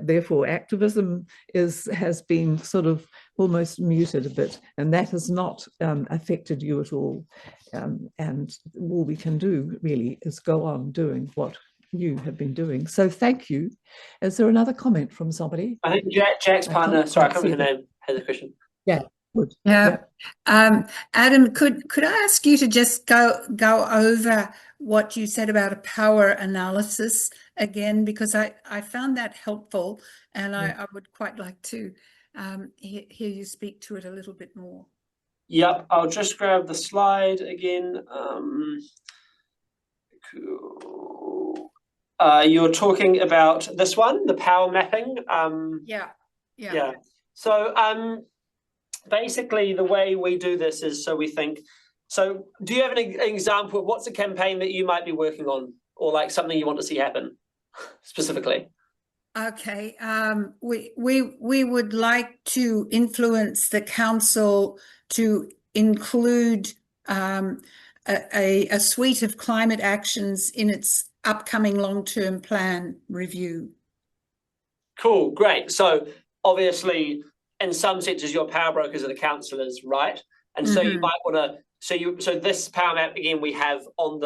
therefore activism has been sort of almost muted a bit, and that has not affected you at all. And all we can do really is go on doing what you have been doing. So thank you. Is there another comment from somebody? I think Jack's partner, sorry, I can't remember her name, has a question. Yeah. Good. Yeah. Adam, could I ask you to just go over what you said about a power analysis again, because I found that helpful, and I would quite like to hear you speak to it a little bit more. Yep, I'll just grab the slide again. Cool. You're talking about this one, the power mapping. Yeah. So basically the way we do this is, so we think, so do you have an example of what's a campaign that you might be working on, or like something you want to see happen specifically? Okay, we would like to influence the council to include a suite of climate actions in its upcoming long-term plan review. Cool, great. So obviously, in some senses, your power brokers are the councillors, right? And so you might want to, so this power map, again, we have on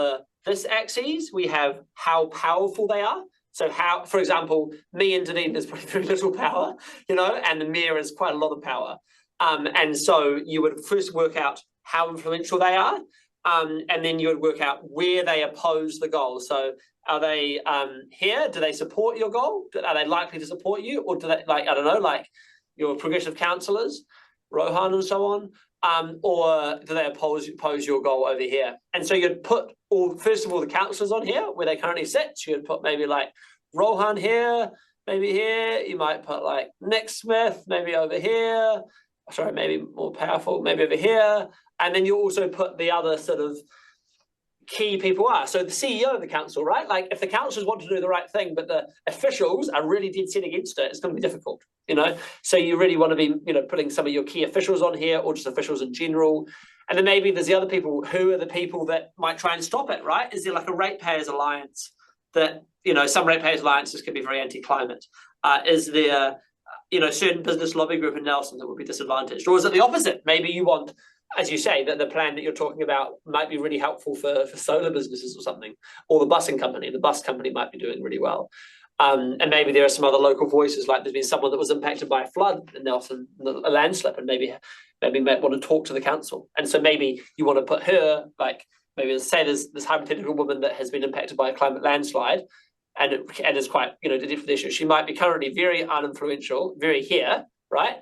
this axis, we have how powerful they are. So how, for example, me and Deneen, there's probably very little power, and the mayor is quite a lot of power. And so you would first work out how influential they are, and then you would work out where they oppose the goal. So are they here? Do they support your goal? Are they likely to support you? Or do they, like, I don't know, like your progressive councillors, Rohan and so on, or do they oppose your goal over here? And so you'd put first of all the councillors on here where they currently sit. So you'd put maybe like Rohan here, maybe here. You might put like Nick Smith, maybe over here. Sorry, maybe more powerful, maybe over here. And then you also put the other sort of key people are. So the CEO of the council, right? Like if the councillors want to do the right thing, but the officials are really dead set against it, it's going to be difficult, So you really want to be, putting some of your key officials on here, or just officials in general. And then maybe there's the other people. Who are the people that might try and stop it, right? Is there like a ratepayers alliance that, some ratepayers alliances can be very anti-climate? Is there, certain business lobby group in Nelson that would be disadvantaged? Or is it the opposite? Maybe you want, as you say, that the plan that you're talking about might be really helpful for solar businesses or something, or the busing company. The bus company might be doing really well. And maybe there are some other local voices, like there's been someone that was impacted by a flood in Nelson, a landslip, and maybe might want to talk to the council. And so maybe you want to put her, like maybe say there's this hypothetical woman that has been impacted by a climate landslide. and is quite, you know, the different issue. She might be currently very uninfluential, very here, right?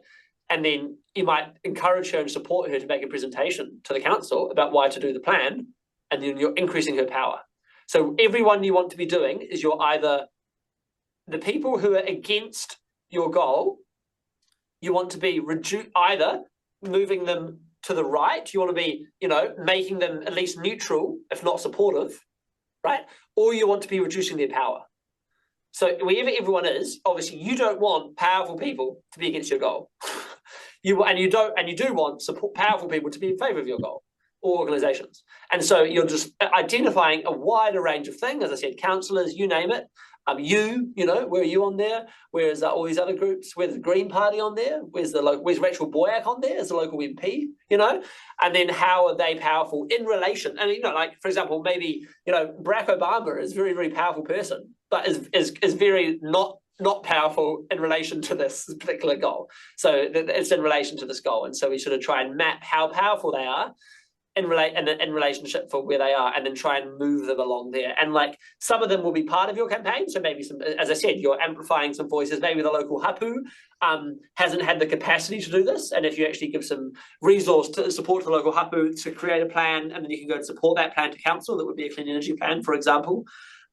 And then you might encourage her and support her to make a presentation to the council about why to do the plan, and then you're increasing her power. So everyone you want to be doing is you're either the people who are against your goal, you want to be either moving them to the right, you want to be, you know, making them at least neutral, if not supportive, right? Or you want to be reducing their power. So wherever everyone is, obviously you don't want powerful people to be against your goal. You do want powerful people to be in favour of your goal, or organisations. And so you're just identifying a wider range of things, as I said, councillors, you name it. You know, where are you on there? Where's all these other groups? Where's the Green Party on there? Where's Rachel Boyack on there as the local MP? You know, and then how are they powerful in relation? And you know, like for example, maybe you know Barack Obama is a very, very powerful person, but is very not powerful in relation to this particular goal. So it's in relation to this goal, and so we sort of try and map how powerful they are in relationship for where they are, and then try and move them along there. And like some of them will be part of your campaign, so maybe some, as I said, you're amplifying some voices. Maybe the local hapu hasn't had the capacity to do this, and if you actually give some resource to support the local hapu to create a plan, and then you can go and support that plan to council, that would be a clean energy plan, for example,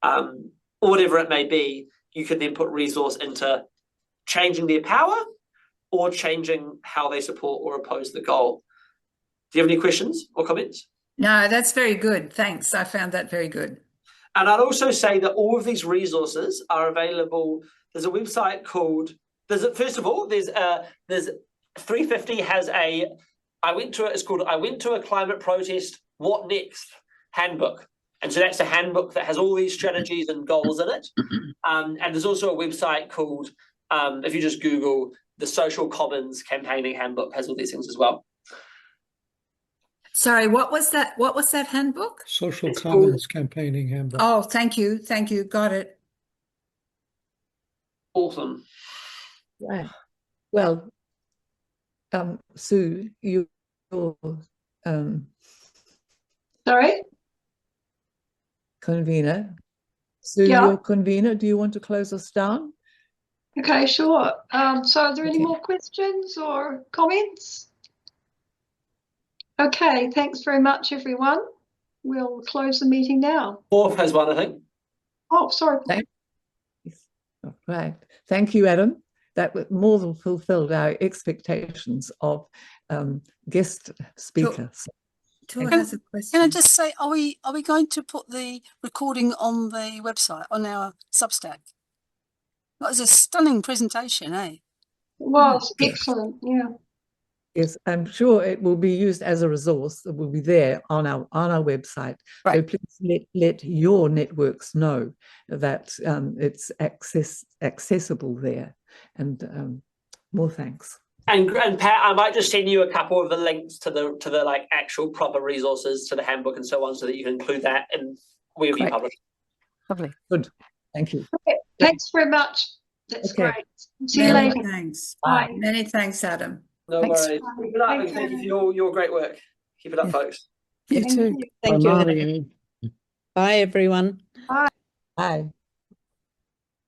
or whatever it may be, you could then put resource into changing their power or changing how they support or oppose the goal. Do you have any questions or comments? No, that's very good. Thanks. I found that very good. And I'd also say that all of these resources are available. There's a website called, first of all, there's 350 has it's called I Went to a Climate Protest, What Next? Handbook. And so that's a handbook that has all these strategies and goals in it. And there's also a website called, if you just Google the Social Commons Campaigning Handbook, has all these things as well. Sorry, what was that? What was that handbook? Social Commons Campaigning Handbook. Oh, thank you. Thank you. Got it. Awesome. Right. Well, Sue, you're Sorry? convener. Sue, Yeah. your convener. Do you want to close us down? Okay, sure. So are there any Okay. more questions or comments? Okay, thanks very much, everyone. We'll close the meeting now. Orf has one, I think. Oh, sorry. Right. Thank you, Adam. That more than fulfilled our expectations of guest speakers. Tua has a question. Can I just say, are we going to put the recording on the website, on our Substack? That was a stunning presentation, eh? It was excellent, yeah. Yes, I'm sure it will be used as a resource that will be there on our website. Right. So please let your networks know that it's accessible there. And more thanks. And Pat, I might just send you a couple of the links to the like actual proper resources to the handbook and so on, so that you can include that in where we publish. Lovely. Good. Thank you. Okay, thanks very much. That's Okay. great. See you Many later. thanks. Bye. Many thanks, Adam. No Thanks. worries. Keep it up, and thank you for your great work. Keep it up, Yeah. folks. You Thank too. you. Thank you. Mario. Bye, everyone. Bye.